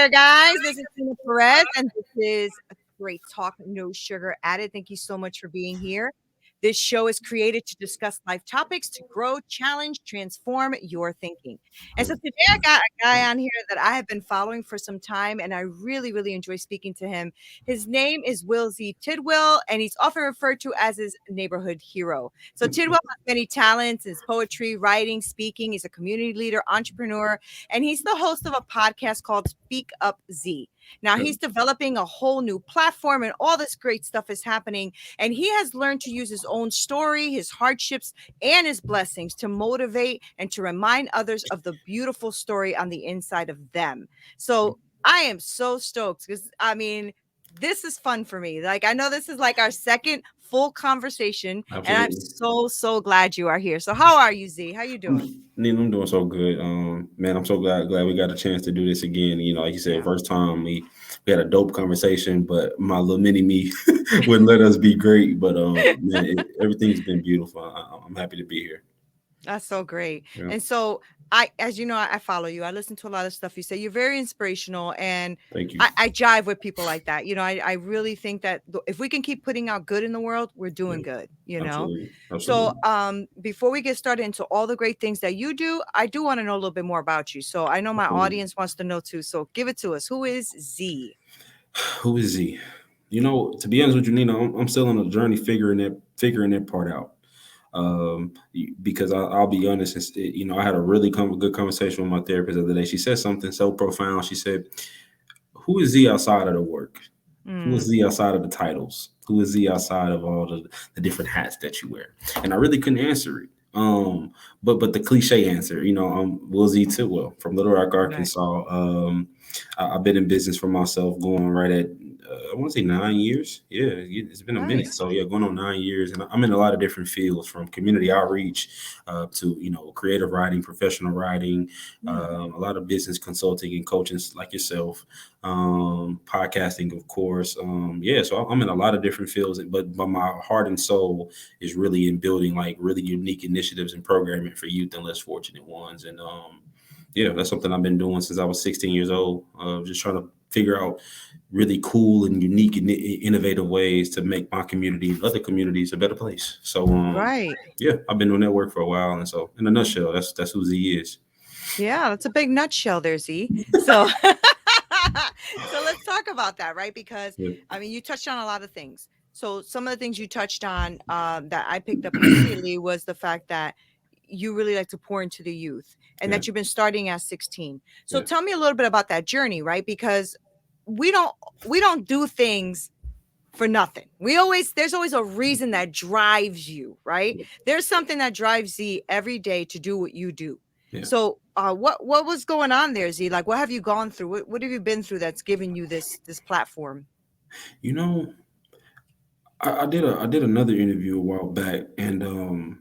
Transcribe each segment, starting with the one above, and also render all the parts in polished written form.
there, guys. This is Neena Perez, and this is Great Talk, No Sugar Added. Thank you so much for being here. This show is created to discuss life topics to grow, challenge, transform your thinking. And so today I got a guy on here that I have been following for some time, and I really, really enjoy speaking to him. His name is Will Z. Tidwell, and he's often referred to as his neighborhood hero. So Tidwell has many talents: his poetry, writing, speaking. He's a community leader, entrepreneur, and he's the host of a podcast called SpeakUPZee. Now he's developing a whole new platform, and all this great stuff is happening. And he has learned to use his own story, his hardships, and his blessings to motivate and to remind others of the beautiful story on the inside of them. So I am so stoked because this is fun for me. Like, I know this is like our second full conversation. Absolutely. And I'm so glad you are here. So how are you, Z? How you doing? Neena, I'm doing so good. Man, I'm so glad we got a chance to do this again. You know, like you said, first time we had a dope conversation, but my little mini me wouldn't let us be great. But man, everything's been beautiful. I'm happy to be here. That's so great. Yeah. And so as you know, I follow you. I listen to a lot of stuff you say. You're very inspirational, and thank you. I jive with people like that. You know, I really think that if we can keep putting out good in the world, we're doing good, you know? Absolutely. So before we get started into all the great things that you do, I do want to know a little bit more about you. So I know my audience wants to know too. So give it to us. Who is Z? Who is Z? You know, to be honest with you, Neena, I'm still on a journey figuring that part out. Because I'll be honest, you know, I had a really good conversation with my therapist the other day. She said something so profound. She said, "Who is Z outside of the work? Who is Z outside of the titles? Who is Z outside of all the different hats that you wear?" And I really couldn't answer it. But the cliche answer, you know, I'm Will Z. Tidwell from Little Rock, Arkansas. I've been in business for myself going right at I want to say 9 years. Yeah, it's been a minute. So yeah, going on 9 years, and I'm in a lot of different fields, from community outreach to, you know, creative writing, professional writing, a lot of business consulting and coaching like yourself, podcasting, of course. So I'm in a lot of different fields, but my heart and soul is really in building like really unique initiatives and programming for youth and less fortunate ones. And that's something I've been doing since I was 16 years old. Just trying to figure out really cool and unique and innovative ways to make my community and other communities a better place. So, I've been doing that work for a while. And so, in a nutshell, that's who Z is. Yeah, that's a big nutshell there, Z. So, so let's talk about that, right? Because, I mean, you touched on a lot of things. So some of the things you touched on that I picked up immediately was the fact that you really like to pour into the youth, and that you've been starting at 16. So tell me a little bit about that journey, right? Because we don't do things for nothing. There's always a reason that drives you, right? There's something that drives Z every day to do what you do. So what was going on there, Z? Like, what have you gone through? What have you been through that's given you this platform? You know, I did another interview a while back, and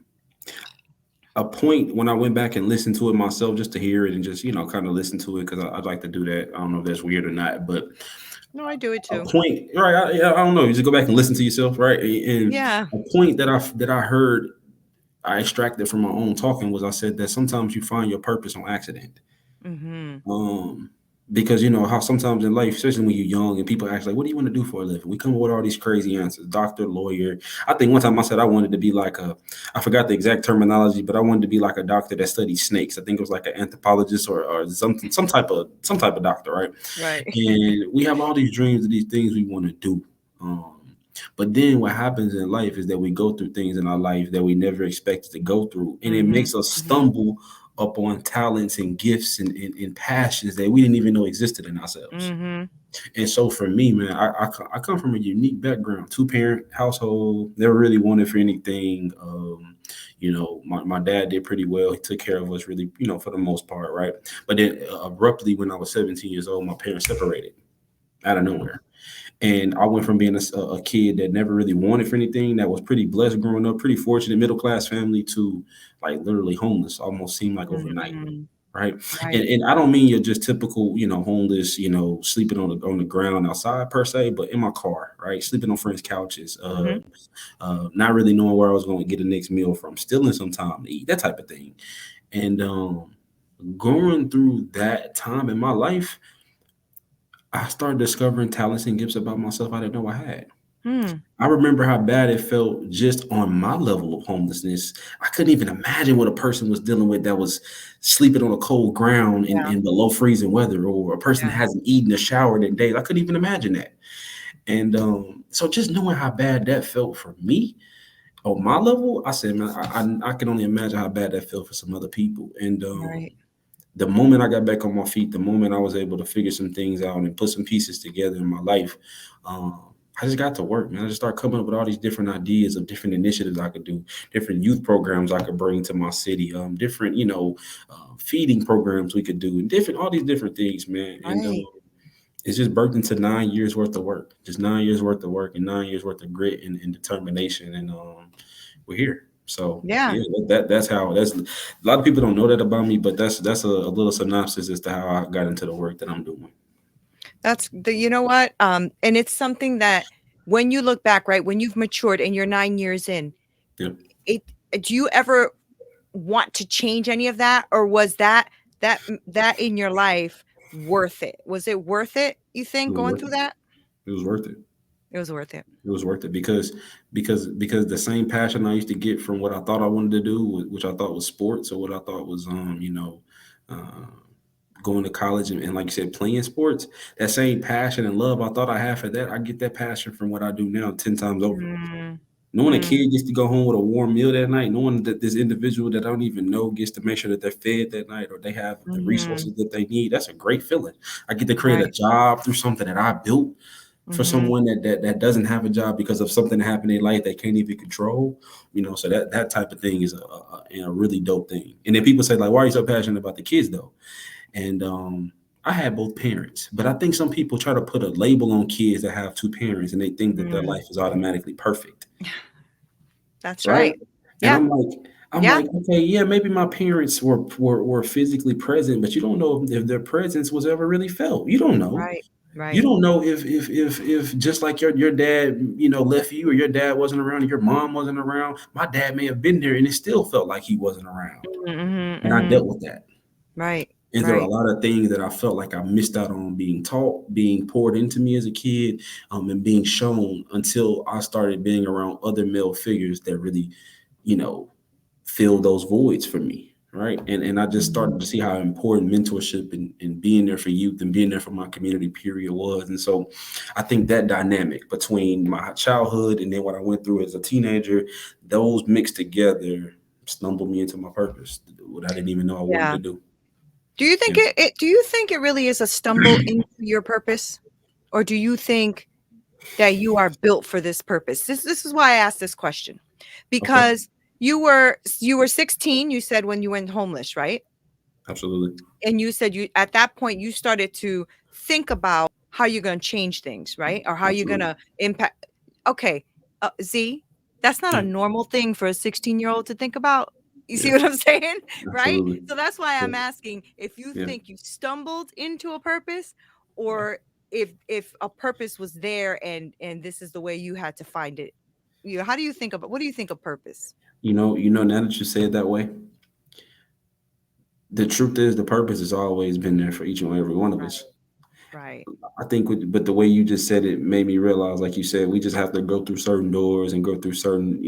a point when I went back and listened to it myself just to hear it and just, you know, kind of listen to it, because I'd like to do that. I don't know if that's weird or not, but no, I do it too. A point, right? I don't know. You just go back and listen to yourself, right? And a point that I heard, I extracted from my own talking, was I said that sometimes you find your purpose on accident. Because you know how sometimes in life, especially when you're young and people ask like, "What do you want to do for a living?" We come up with all these crazy answers: doctor, lawyer. I think one time I said I wanted to be like I forgot the exact terminology, but I wanted to be like a doctor that studies snakes. I think it was like an anthropologist or something, some type of doctor, right? Right. And we have all these dreams of these things we want to do. But then what happens in life is that we go through things in our life that we never expected to go through, and it makes us stumble upon talents and gifts and passions that we didn't even know existed in ourselves. And so for me, man, I come from a unique background, 2-parent household, never really wanted for anything. You know, my dad did pretty well. He took care of us really, you know, for the most part, right? But then abruptly, when I was 17 years old, my parents separated out of nowhere. And I went from being a kid that never really wanted for anything, that was pretty blessed growing up, pretty fortunate, middle-class family, to like literally homeless, almost seemed like overnight. Right. And I don't mean you're just typical, you know, homeless, you know, sleeping on the ground outside per se, but in my car, right, sleeping on friends' couches, not really knowing where I was going to get the next meal from, stealing some time to eat, that type of thing. And going through that time in my life, I started discovering talents and gifts about myself I didn't know I had. Hmm. I remember how bad it felt just on my level of homelessness. I couldn't even imagine what a person was dealing with that was sleeping on a cold ground Yeah. in below freezing weather, or a person that Yeah. hasn't eaten or showered in days. I couldn't even imagine that. And so just knowing how bad that felt for me on my level, I said, man, I can only imagine how bad that felt for some other people. And Right. the moment I got back on my feet, the moment I was able to figure some things out and put some pieces together in my life, um, I just got to work, man. I just started coming up with all these different ideas of different initiatives I could do, different youth programs I could bring to my city, different, feeding programs we could do, and different, all these different things, man. And Right. it's just birthed into 9 years worth of work, just 9 years worth of work and 9 years worth of grit and determination. And we're here. So Yeah. yeah, that's a lot of people don't know that about me, but that's a little synopsis as to how I got into the work that I'm doing. That's the you know what? And it's something that when you look back, right, when you've matured and you're 9 years in, Yeah, it do you ever want to change any of that, or was that in your life worth it? Was it worth it, you it think, was going worth through it. that? It was worth it. It was worth it. It was worth it because the same passion I used to get from what I thought I wanted to do, which I thought was sports, or what I thought was uh, going to college and like you said, playing sports. That same passion and love I thought I had for that, I get that passion from what I do now 10 times over. Mm, Knowing a mm, kid gets to go home with a warm meal that night, knowing that this individual that I don't even know gets to make sure that they're fed that night or they have the mhm, resources that they need, that's a great feeling. I get to create a right, job through something that I built for mhm, someone that doesn't have a job because of something that happened in life they can't even control. So that type of thing is a really dope thing. And then people say like, why are you so passionate about the kids though? And I had both parents, but I think some people try to put a label on kids that have two parents and they think that their mm. life is automatically perfect, That's right? right. And Yeah, I'm yeah, like, okay, yeah, maybe my parents were physically present, but you don't know if their presence was ever really felt. You don't know. right, You right. don't know if just like your dad, left you, or your dad wasn't around, and your mom wasn't around. My dad may have been there, and it still felt like he wasn't around. Mhm, mhm, And I mhm. dealt with that. Right, And there are a right. lot of things that I felt like I missed out on being taught, being poured into me as a kid, and being shown until I started being around other male figures that really, you know, fill those voids for me. Right. And I just Mhm. started to see how important mentorship and being there for youth and being there for my community period was. And so I think that dynamic between my childhood and then what I went through as a teenager, those mixed together stumbled me into my purpose, what I didn't even know I wanted Yeah. to do. Do you think Yeah. do you think it really is a stumble into your purpose? Or do you think that you are built for this purpose? This is why I asked this question. Okay. Because you were 16, you said, when you went homeless, right? Absolutely. And you said you at that point you started to think about how you're going to change things, right? Or how you're going Absolutely. to impact. Okay, Z, that's not a Yeah. normal thing for a 16-year-old to think about. You see Yeah. what I'm saying? Right? Absolutely. So that's why Yeah. I'm asking if you Yeah. think you stumbled into a purpose, Yeah. or if a purpose was there and this is the way you had to find it. How do you think about what do you think of purpose? Now that you say it that way, the truth is the purpose has always been there for each and every one of us. Right. I think, but the way you just said it made me realize, like you said, we just have to go through certain doors and go through certain,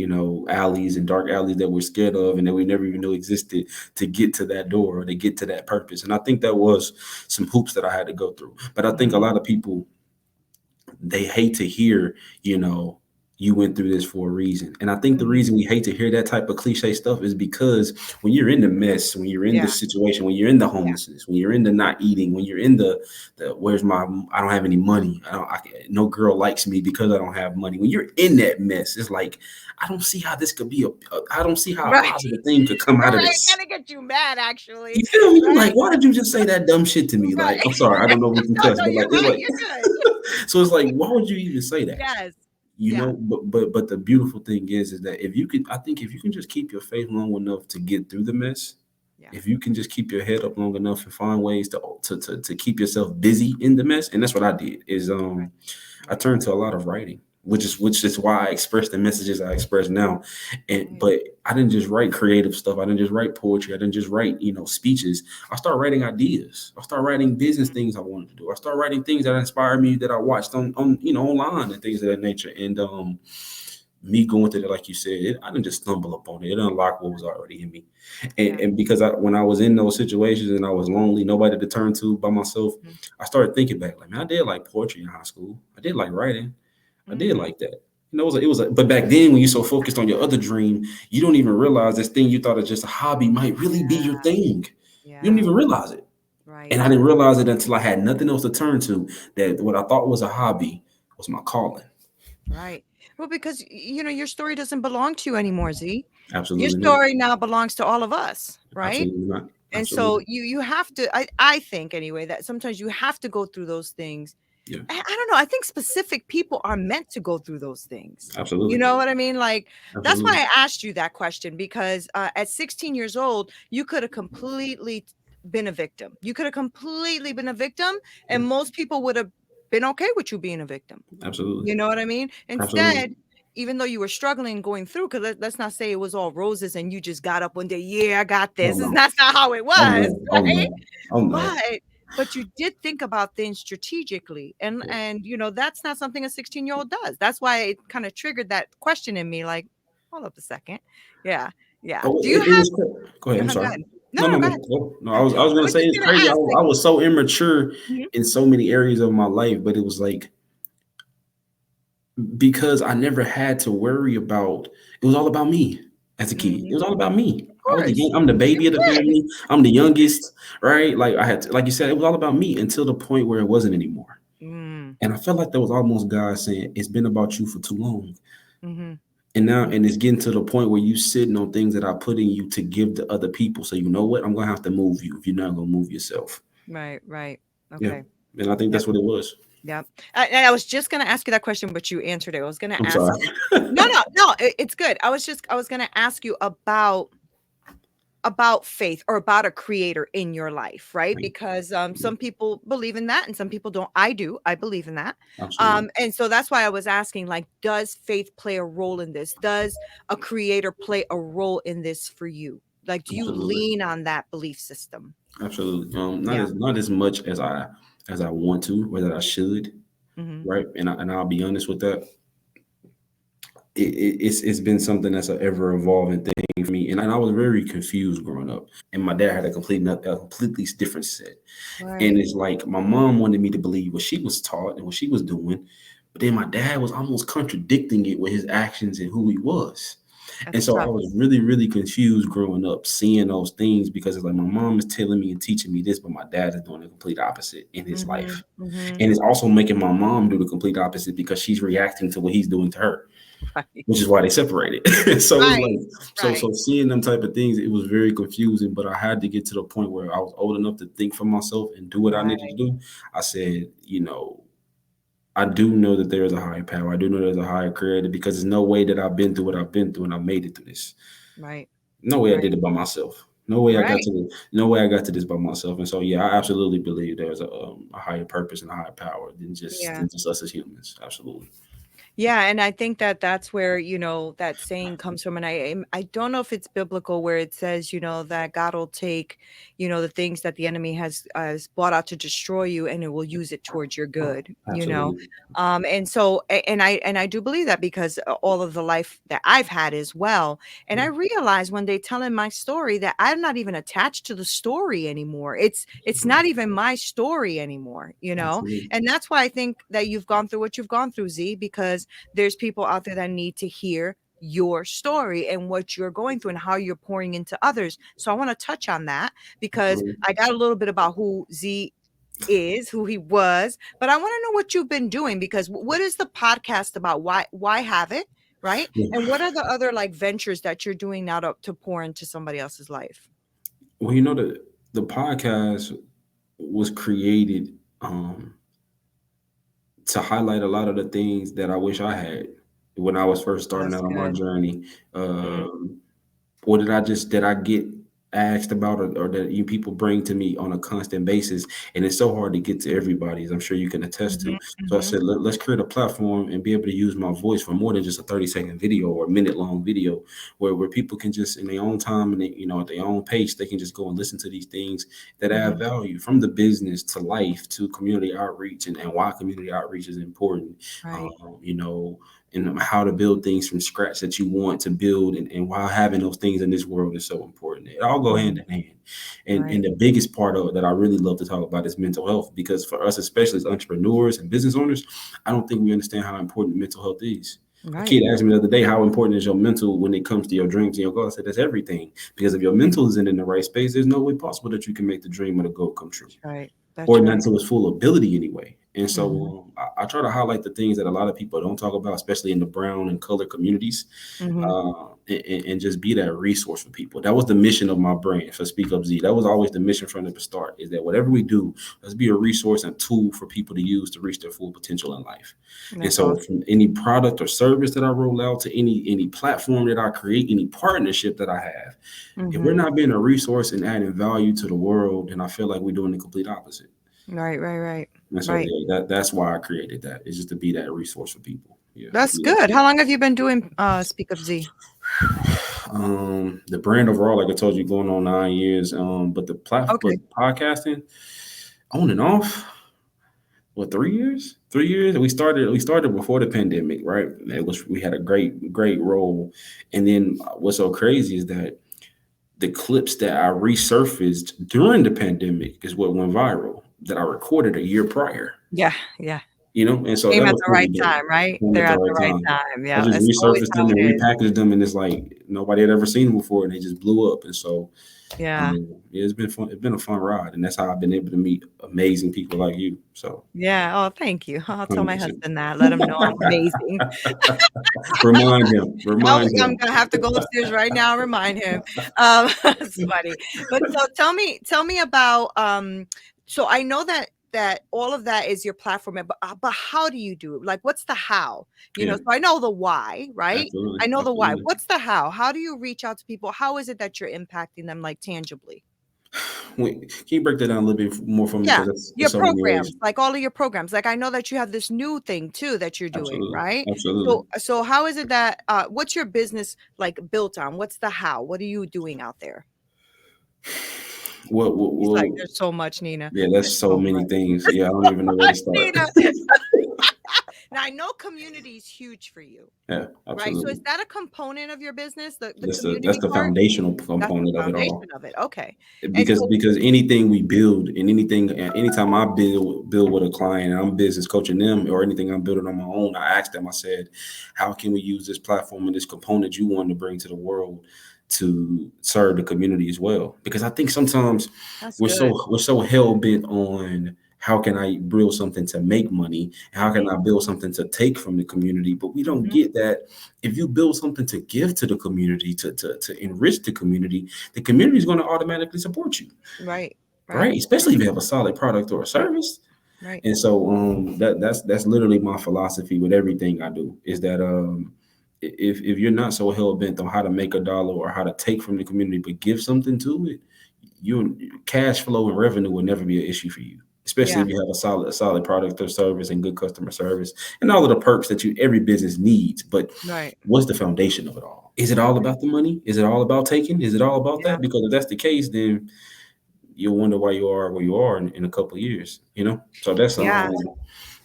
alleys and dark alleys that we're scared of and that we never even knew existed to get to that door or to get to that purpose. And I think that was some hoops that I had to go through. But I think a Mhm. lot of people, they hate to hear, you know, you went through this for a reason. And I think the Mhm. reason we hate to hear that type of cliche stuff is because when you're in the mess, when you're in the Yeah. situation, when you're in the Yeah. homelessness, when you're in the not eating, when you're in the where's my I don't have any money. No girl likes me because I don't have money. When you're in that mess, it's like I don't see how this could be I don't see how a Right. positive thing could come out of Right. this. Kind of get you mad, actually. You feel me? I'm Right. like, why did you just say that dumb shit to me? Right. Like, I'm sorry, I don't know if we can No, cuss, no, but like, you're it's right. like, You're good. so it's like, why would you even say that? Yes. Yeah. But the beautiful thing is that if you could, I think if you can just keep your faith long enough to get through the mess, Yeah. if you can just keep your head up long enough and find ways to keep yourself busy in the mess, and that's what I did. Is Right. I Right. turned to a lot of writing. which is why I express the messages I express now. And Right. but I didn't just write creative stuff. I didn't just write poetry. I didn't just write, speeches. I started writing ideas. I started writing business Mhm. things I wanted to do. I started writing things that inspired me that I watched online and things of that nature. And me going through it, like you said, I didn't just stumble upon it. It unlocked what was already in me. And, Yeah. and because when I was in those situations and I was lonely, nobody to turn to by myself, Mhm. I started thinking back, like, man, I did like poetry in high school. I did like writing. I did Mhm. like that. But back then, when you're so focused on your other dream, you don't even realize this thing you thought was just a hobby might really be Yeah. your thing. You don't Yeah. even realize it. And I Right. didn't realize it until I had nothing else to turn to. That what I thought was a hobby was my calling. Right. Well, because your story doesn't belong to you anymore, Z. Your Absolutely not. story now belongs to all of us, right? Absolutely not. And so Absolutely. you have to, I think anyway, that sometimes you have to go through those things. Yeah. I don't know. I think specific people are meant to go through those things. You Absolutely. know what I mean? Like, that's why Absolutely. I asked you that question because at 16 years old, you could have completely been a victim. You could have completely been a victim, Yeah. and most people would have been okay with you being a victim. Absolutely. You know what I mean? Absolutely. Instead, even though you were struggling going through, because let's not say it was all roses and you just got up one day, yeah, I got Oh this. no. That's not how it Oh was, no. Oh right? no. Oh no. But you did think about things strategically. Yeah. And that's not something a 16-year-old does. That's why it kind of triggered that question in me, like, hold up a second. Yeah. Yeah. Oh, Do you it have was. Go ahead. I'm go sorry. ahead. No, No, no, no, go no. ahead. No, I was I gonna was say just it's gonna crazy. I, ask, like, I was so immature mhm, in so many areas of my life, but it was like because I never had to worry about. It was all about me as a kid. It mhm. was all about me. Of I was the course. I'm the You're baby of the a kid. family. I'm the youngest, right? Like I had, like you said, it was all about me until the point where it wasn't anymore. Mm, And I felt like that was almost God saying, "It's been about you for too long." mhm, And it's getting to the point where you sitting on things that I put in you to give to other people. So you know what? I'm gonna have to move you if you're not gonna move yourself. right, right. Yeah. Okay. And I think Yep. that's what it was. Yep. And I was just gonna ask you that question, but you answered it. I was gonna I'm ask sorry. you. No, no, no, it's good. I was gonna ask you about faith or about a creator in your life, right? Because Yeah, some people believe in that and some people don't. I do. I believe in that. absolutely. And so that's why I was asking, like, does faith play a role in this? Does a creator play a role in this for you? Like, do you Absolutely. lean on that belief system? Absolutely. Not Yeah. as much as I want to or that I should, Hmm. right? And I'll be honest with that. It's been something that's an ever evolving thing for me, and I was very confused growing up. And my dad had a completely different set. And Right. it's like my mom wanted me to believe what she was taught and what she was doing, but then my dad was almost contradicting it with his actions and who he was. And That's so I tough. was really, really confused growing up, seeing those things because it's like my mom is telling me and teaching me this, but my dad is doing the complete opposite in his Hmm. life. Hmm. And it's also making my mom do the complete opposite because she's reacting to what he's doing to her, Right. which is why they separated. So it's Right. like so Right. seeing them type of things, it was very confusing. But I had to get to the point where I was old enough to think for myself and do what I needed to Right. do. I said, I do know that there is a higher power. I do know there's a higher creator because there's no way that I've been through what I've been through and I made it through this. Right. No way I Right. did it by myself. No way I got Right. to the, no way I got to this by myself. And so yeah, I absolutely believe there's a higher purpose and a higher power Yeah. than just us as humans. Absolutely. Yeah, and I think that that's where, that saying comes from, and I don't know if it's biblical where it says, that God will take, the things that the enemy has brought out to destroy you, and it will use it towards your good. Absolutely. And so and I do believe that because all of the life that I've had as well, and Yeah, I realized when they telling my story that I'm not even attached to the story anymore. It's right. not even my story anymore. Absolutely. And that's why I think that you've gone through what you've gone through, Z, because there's people out there that need to hear your story and what you're going through and how you're pouring into others. So I want to touch on that because Absolutely. I got a little bit about who Z is, who he was, but I want to know what you've been doing because what is the podcast about? Why have it? Right? Yeah. And what are the other like ventures that you're doing now to pour into somebody else's life? Well, the podcast was created to highlight a lot of the things that I wish I had when I was first starting That's out on my good. journey. Mhm. Um, or did I get asked about, or that you people bring to me on a constant basis, and it's so hard to get to everybody, as I'm sure you can attest to. Mhm, So I mhm, said, let's create a platform and be able to use my voice for more than just a 30-second video or a minute long video, where people can just in their own time and at their own pace, they can just go and listen to these things that add mhm. value, from the business to life to community outreach, and why community outreach is important. Right. Um, you know, and how to build things from scratch that you want to build, and why having those things in this world is so important. It all go hand Mhm. in hand. And Right. the biggest part of it that I really love to talk about is mental health, because for us, especially as entrepreneurs and business owners, I don't think we understand how important mental health is. A Right. kid asked me the other day, how important is your mental when it comes to your dreams and your goals? I said, that's everything. Because if your mental isn't in the right space, there's no way possible that you can make the dream or the goal come true, That's right. or That's not right. to its full ability anyway. And Mhm, so I try to highlight the things that a lot of people don't talk about, especially in the brown and colored communities, mhm, and just be that resource for people. That was the mission of my brand for SpeakUPZee. That was always the mission from the start, is that whatever we do, let's be a resource and tool for people to use to reach their full potential in life. And that's so awesome. from any product or service that I roll out to any platform that I create, any partnership that I have, if we're Mhm. not being a resource and adding value to the world, then I feel like we're doing the complete opposite. Right, right, right, And so right. yeah, that's why I created that. It's just to be that resource for people. Yeah, to That's be that good. How tool. long have you been doing, Speak Up Z? The brand overall, like I told you, going on 9 years. But Okay. podcasting on and off, what, 3 years? 3 years. We started before the pandemic, right? We had a great role, and then what's so crazy is that the clips that I resurfaced during the pandemic is what went viral, that I recorded a year prior. Yeah, yeah. And so Came that at was the pretty right dope. time, right? Came They're at the at the right right time. time. I Yeah, just that's always resurfaced how them and it is. repackaged them, and it's like nobody had ever seen them before, and they just blew up. And so, Yeah. yeah, it's been fun. It's been a fun ride, and that's how I've been able to meet amazing people like you. So, Yeah. Oh, thank you. I'll tell my 100%. husband that. Let him know I'm amazing. Remind him. I'm Remind I'm him. gonna have to go upstairs right now and remind him. It's funny. But so tell me about so I know that all of that is your platform, but how do you do it? Like what's the how? Yeah, So I know the why, right? absolutely, I know the why. absolutely. What's the how? How do you reach out to people? How is it that you're impacting them like tangibly? Wait, can you break that down a little bit more for me? Yeah. Because that's Your it's so many ways. programs, like all of your programs. Like I know that you have this new thing too that you're doing, Absolutely, right? absolutely. So how is it that what's your business like built on? What's the how? What are you doing out there? He's like, Well, there's so much, Nina. yeah, that's There's so so many much. things. Yeah, I don't even know where to Much, start. Nina. Now I know community is huge for you, Yeah, right? So is absolutely. that a component of your business, the That's community the part? foundational That's the component of it foundation all. of it. Okay. And so Because anything we build, and anytime I build with a client and I'm business coaching them, or anything I'm building on my own, I asked them, I said, how can we use this platform and this component you want to bring to the world to serve the community as well? Because I think sometimes that's we're good. so hell bent on how can I build something to make money, how can Right. I build something to take from the community, but we don't Mhm. get that if you build something to give to the community, to enrich the community is going to automatically support you, Right. Right. right? Especially if you have a solid product or a service. Right. And so that's literally my philosophy with everything I do, is that if you're not so hell bent on how to make a dollar or how to take from the community but give something to it, your cash flow and revenue will never be an issue for you. Especially Yeah. if you have a solid product or service and good customer service and all of the perks that you every business needs. But Right. what's the foundation of it all? Is it all about the money? Is it all about taking? Is it all about Yeah. that? Because if that's the case, then you'll wonder why you are where you are in a couple of years. So that's Yeah.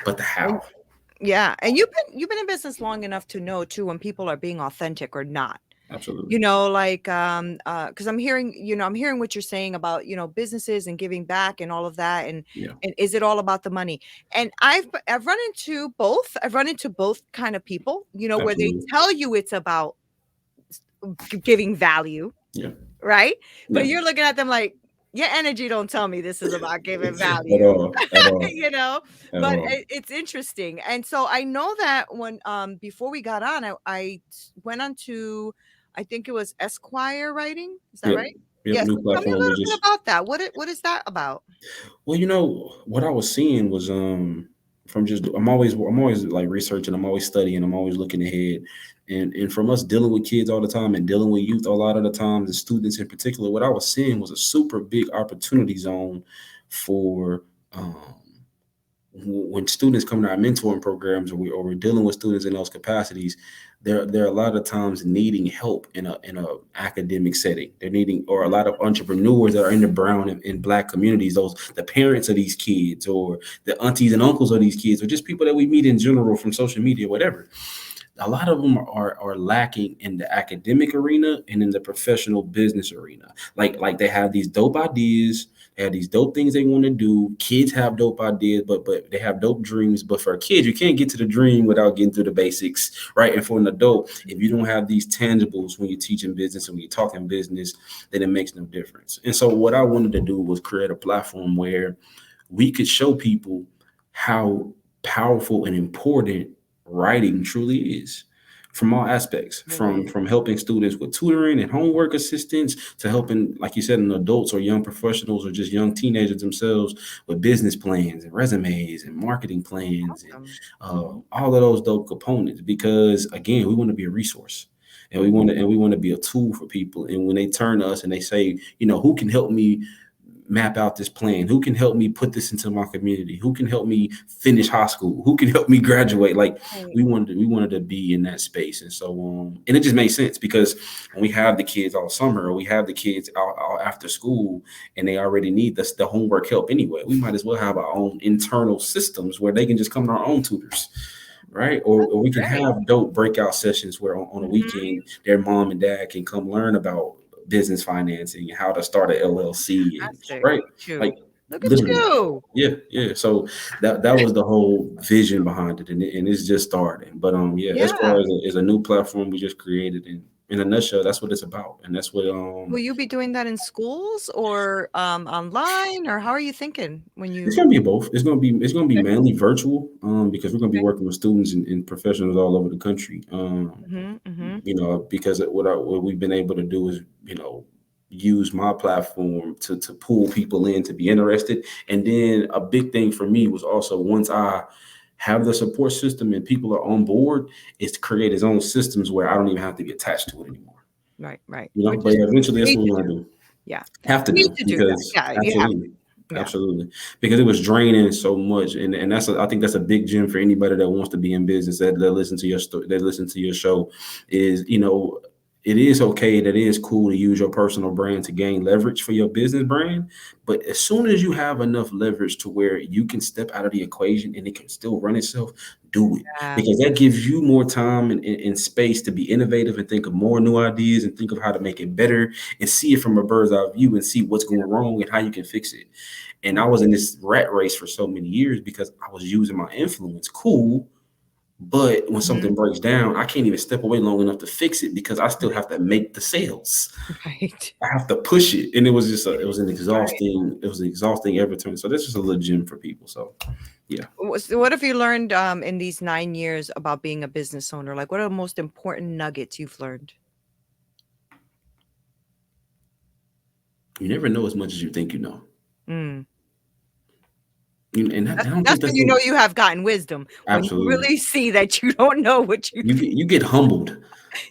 but the how. And yeah. And you've been in business long enough to know too when people are being authentic or not. Absolutely. Like because I'm hearing what you're saying about businesses and giving back and all of that, Yeah, and is it all about the money? And I've run into both kind of people, where they absolutely. tell you it's about giving value, Yeah. right? But Yeah. you're looking at them like, your energy don't tell me this is about giving At value. all. At all. you know At but all. it's interesting. And so I know that when before we got on, I went on to, I think it was Esquire writing, is that Yep. right? Yep. Yeah, New so tell me a platform. We little bit just about that. What is that about? Well, what I was seeing was from just I'm always like researching, I'm always studying, I'm always looking ahead. And from us dealing with kids all the time and dealing with youth a lot of the times and students in particular, what I was seeing was a super big opportunity zone for um, when students come to our mentoring programs, or we're dealing with students in those capacities, they're a lot of times needing help in a academic setting. They're needing, or a lot of entrepreneurs that are in the brown and black communities, those the parents of these kids, or the aunties and uncles of these kids, or just people that we meet in general from social media, whatever. A lot of them are lacking in the academic arena and in the professional business arena. Like they have these dope ideas, they have these dope things they want to do. Kids have dope ideas, but they have dope dreams. But for a kid, you can't get to the dream without getting through the basics, right? And for an adult, if you don't have these tangibles when you're teaching business and when you're talking business, then it makes no difference. And so what I wanted to do was create a platform where we could show people how powerful and important writing truly is, from all aspects, from Really? from helping students with tutoring and homework assistance, to helping, like you said, in adults or young professionals or just young teenagers themselves with business plans and resumes and marketing plans, and Awesome. all of those dope components. Because again, we want to be a resource, and Mhm. we want to be a tool for people. And when they turn to us and they say, who can help me map out this plan? Who can help me put this into my community? Who can help me finish high school? Who can help me graduate? Like, Right. we wanted to be in that space. And so and it just made sense, because when we have the kids all summer, or we have the kids out after school, and they already need the homework help anyway, we might as well have our own internal systems where they can just come to our own tutors, right? Or we can Great. have dope breakout sessions where on a Mhm. weekend their mom and dad can come learn about business financing, how to start an LLC, and Fantastic. right, Look at you. like Look at literally, you. yeah, yeah. So that was the whole vision behind it, and it's just starting. But yeah, as far Yeah. as a new platform we just created, and in a nutshell, that's what it's about, and that's what Will you be doing that in schools or, online, or how are you thinking when it's you gonna be both. It's gonna be Okay, mainly virtual, because we're gonna be okay. working with students and professionals all over the country. Mhm, mhm. Because what we've been able to do is, use my platform to pull people in to be interested. And then a big thing for me was also, once I have the support system and people are on board, is to create his own systems where I don't even have to be attached to it anymore. Right, right. But Which yeah, you eventually that's need what we to want do. to do. Yeah. Have to You need do, to do that. because Yeah, you have to. absolutely, Yeah. absolutely, because it was draining so much. And I think that's a big gem for anybody that wants to be in business, that listen to your that listen to your show, is, it is okay, that it is cool to use your personal brand to gain leverage for your business brand. But as soon as you have enough leverage to where you can step out of the equation and it can still run itself, do it, Yeah. because that gives you more time and space to be innovative and think of more new ideas and think of how to make it better, and see it from a bird's eye view, and see what's going wrong and how you can fix it. And I Right. was in this rat race for so many years because I was using my influence, cool, but when Mhm. something breaks down, I can't even step away long enough to fix it, because I still have to make the sales. Right. I have to push it, and it was just Right. it was an exhausting ever turn. So this is a little gym for people. So yeah. So what have you learned, in these 9 years about being a business owner? Like, what are the most important nuggets you've learned? You never know as much as you think you know. Mm. And I don't That's think when that's you know you have gotten wisdom, when you absolutely. really see that you don't know what you think. You get humbled.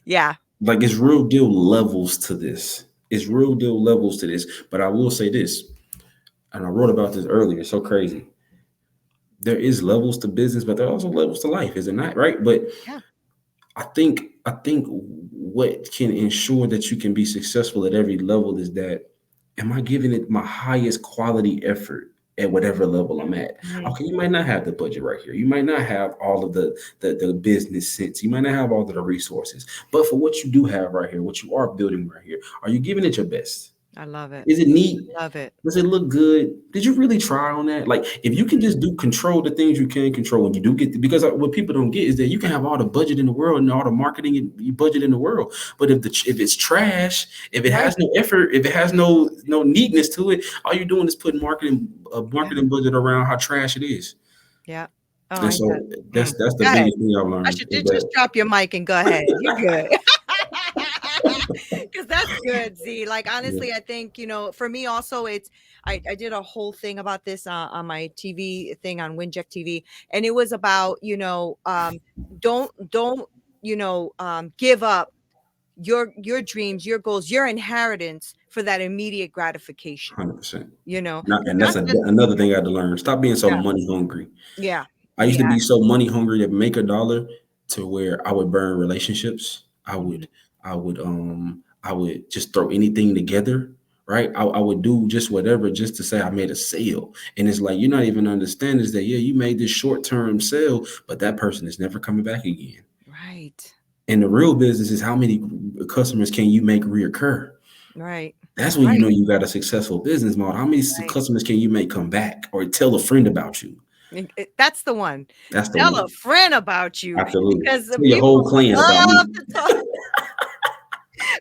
Yeah. Like, it's real deal levels to this. It's real deal levels to this. But I will say this, and I wrote about this earlier. It's so crazy. There is levels to business, but there are also levels to life, is it not? Right? But Yeah. I think what can ensure that you can be successful at every level is that, am I giving it my highest quality effort at whatever level I'm at? Mhm. Okay, you might not have the budget right here. You might not have all of the business sense. You might not have all of the resources. But for what you do have right here, what you are building right here, are you giving it your best? I love it. Is it neat? Love it. Does it look good? Did you really try on that? Like, if you can just do control the things you can control, when you do get because what people don't get is that you can have all the budget in the world and all the marketing and budget in the world, but if it's trash, if it Right. has no effort, if it has no neatness to it, all you're doing is putting Yeah. marketing budget around how trash it is. Yeah. Oh, And I so got that's the Go ahead. biggest thing I've I learned should is just that drop your mic and go ahead. You're good. 'Cause that's good, Z. Like Yeah, honestly, I think, for me also I did a whole thing about this on my TV thing on Winject TV, and it was about, don't, give up your dreams, your goals, your inheritance for that immediate gratification, 100%. because And that's that's just another thing I had to learn. Stop being so yeah, money hungry. yeah, I used to yeah. be so money hungry to make a dollar to where I would burn relationships. Mhm. I would just throw anything together, right? I would do just whatever just to say I made a sale. And it's like you're not even understanding is that yeah, you made this short-term sale, but that person is never coming back again. Right, And the real business is how many customers can you make reoccur? right, That's when you right, know you got a successful business model. How many right. customers can you make come back or tell a friend about you? That's the one. That's the Tell a one. friend about you Absolutely. because the Tell your whole people clan about me. love to talk.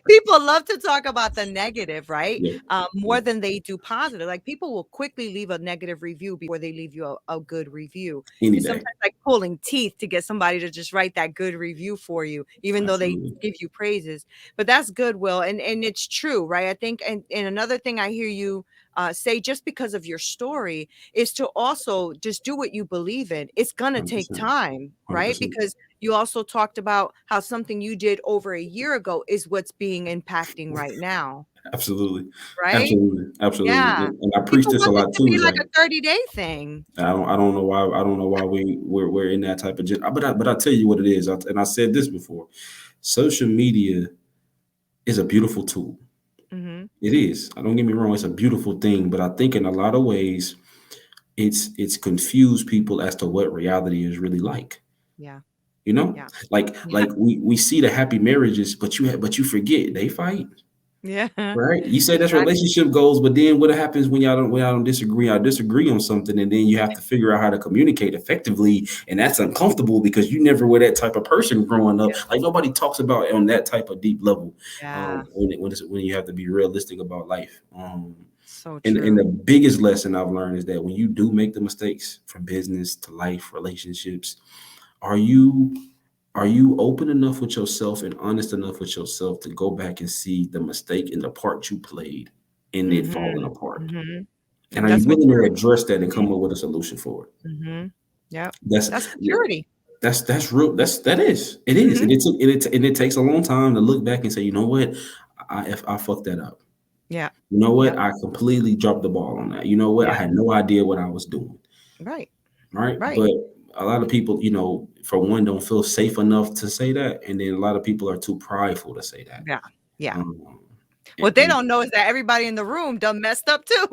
People love to talk about the negative, right? Yeah. More Yeah. than they do positive. Like people will quickly leave a negative review before they leave you a good review. Any It's day. sometimes like pulling teeth to get somebody to just write that good review for you, even though they Absolutely. give you praises. But that's goodwill, and it's true, right? I think, and another thing I hear you say, just because of your story, is to also just do what you believe in. It's gonna take 100%. time, right? 100%. Because you also talked about how something you did over a year ago is what's being impacting right now, Absolutely. right? Absolutely. Absolutely. Yeah. And I preach People this a want this lot to too. be Is like like a 30-day thing. I don't know why we're in that type of but I tell you what it is. And I said this before. Social media is a beautiful tool. Mhm. It is. I don't get me wrong. It's a beautiful thing, but I think in a lot of ways it's confused people as to what reality is really like. Yeah. You know, Yeah. like Yeah. we see the happy marriages, but you forget they fight. Yeah. Right. You say that's Exactly. relationship goals, but then what happens when y'all don't disagree? I disagree on something, and then you have to figure out how to communicate effectively, and that's uncomfortable because you never were that type of person growing up. Yeah. Like nobody talks about it on that type of deep level. Yeah. When you have to be realistic about life. So And true. the biggest lesson I've learned is that when you do make the mistakes from business to life, relationships, are you are you open enough with yourself and honest enough with yourself to go back and see the mistake and the part you played in it falling Mhm. apart? Mhm. And And are you that's willing to maturity. address that and come up with a solution for it? Mhm. Yep. That's That's maturity. that's real. That is it is, Mhm. and it takes a long time to look back and say, you know what, if I fucked that up. Yeah. You know what, Yep. I completely dropped the ball on that. You know what, I Yeah. had no idea what I was doing. Right. Right, Right. but a lot of people, for one, don't feel safe enough to say that, and then a lot of people are too prideful to say that. Yeah. Yeah. Um, What they and don't know is that everybody in the room done messed up too,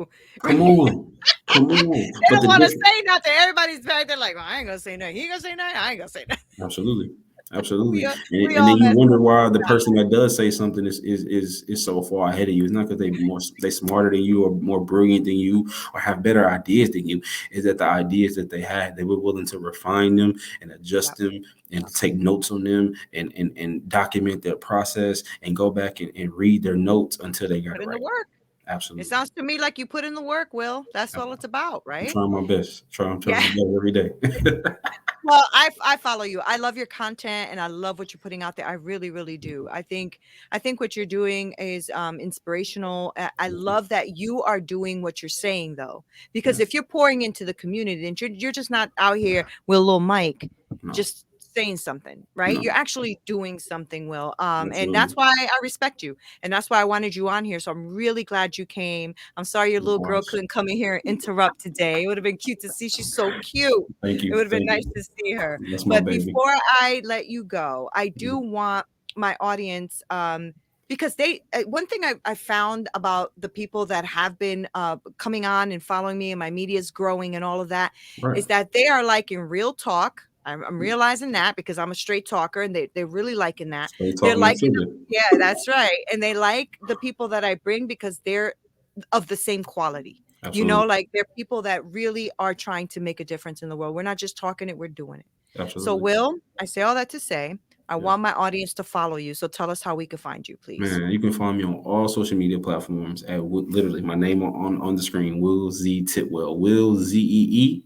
right? come on, come on. They But don't the wanna difference, say nothing. Everybody's back there like, "Well, I ain't gonna say nothing. He ain't gonna say nothing. I ain't gonna say nothing." absolutely, absolutely, We all we and then all you messed wonder up why the sometime. person that does say something is so far ahead of you. It's not because they smarter than you or more brilliant than you or have better ideas than you. Is that the ideas that they had, they were willing to refine them and adjust Yep, them and yep. take notes on them and document their process and go back and read their notes until they got Put it in the right. work. It Absolutely. sounds to me like you put in the work, Will. That's all it's about, I'm right? trying my best. I'm trying Yeah. my best every day. Well, I follow you. I love your content and I love what you're putting out there. I really, really do. I think what you're doing is inspirational. I Thank you. love that you are doing what you're saying though, because Yeah. if you're pouring into the community, then you're just not out here with a little mic, No. just saying something, right? No. You're actually doing something, Will. And that's Absolutely. why I respect you, and that's why I wanted you on here. So I'm really glad you came. I'm sorry your little girl Likewise. couldn't come in here and interrupt today. It would have been cute to see. She's so cute. Thank It you. would have been Thank nice you. to see her. That's my But baby. before I let you go, I do Mhm. want my audience, because one thing I found about the people that have been coming on and following me and my media is growing and all of that Right. is that they are liking real talk. I'm realizing that because I'm a straight talker and they're really liking that. Stay They're talking that liking, sugar. yeah, that's right. And they like the people that I bring because they're of the same quality. Absolutely. Like they're people that really are trying to make a difference in the world. We're not just talking it, we're doing it. So, Absolutely. Will, I say all that to say, I Yeah. want my audience to follow you. So tell us how we can find you, please. Man, you can find me on all social media platforms at literally my name on the screen, Will Z Tidwell. Will ZeeTidwell.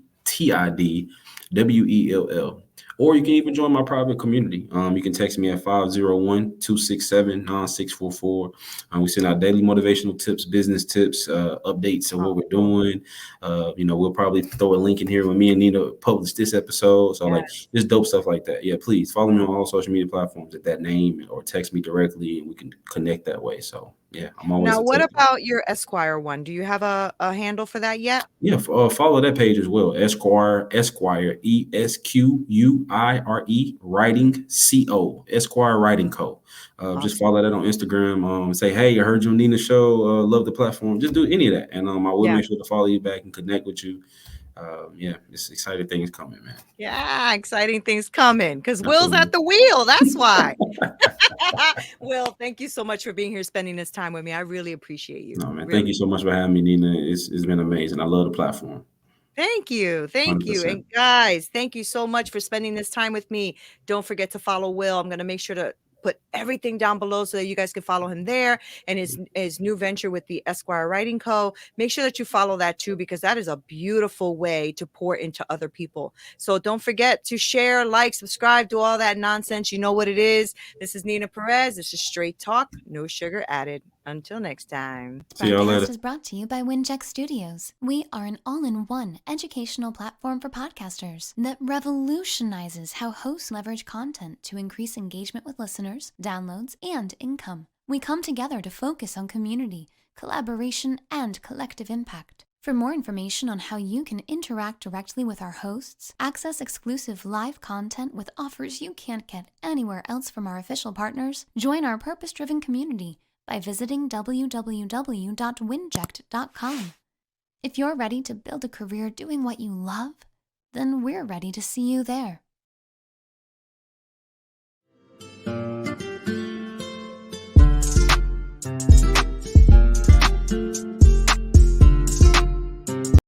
Or you can even join my private community. You can text me at 501-267-9644. We send out daily motivational tips, business tips, updates of what we're Awesome. doing. We'll probably throw a link in here when me and Nina publish this episode. So Yeah. like just dope stuff like that. Yeah, please follow me on all social media platforms at that name or text me directly and we can connect that way. So yeah, I'm always Now, what accessible. about your Esquire one? Do you have a handle for that yet? Yeah, follow that page as well. Esquire, ESQUIRE, Writing CO, Esquire Writing Co. Just Awesome. follow that on Instagram. Say, hey, I heard you on Nina's show. Love the platform. Just do any of that, and I will Yeah. make sure to follow you back and connect with you. Yeah, it's exciting things coming, man. Yeah, exciting things coming because Will's at Absolutely. the wheel. That's why. Will, thank you so much for being here, spending this time with me. I really appreciate you. No, man. Thank you Really. so much for having me, Nina. It's been amazing. I love the platform. Thank you. Thank you. 100%. And guys, thank you so much for spending this time with me. Don't forget to follow Will. I'm going to make sure to put everything down below so that you guys can follow him there and his new venture with the Esquire Writing Co. Make sure that you follow that too, because that is a beautiful way to pour into other people. So don't forget to share, like, subscribe, do all that nonsense. You know what it is. This is Neena Perez. This is Straight Talk, no sugar added. Until next time. See y'all later. Podcast is brought to you by Wincheck Studios. We are an all-in-one educational platform for podcasters that revolutionizes how hosts leverage content to increase engagement with listeners, downloads, and income. We come together to focus on community, collaboration, and collective impact. For more information on how you can interact directly with our hosts, access exclusive live content with offers you can't get anywhere else from our official partners, join our purpose-driven community by visiting www.winject.com. If you're ready to build a career doing what you love, then we're ready to see you there.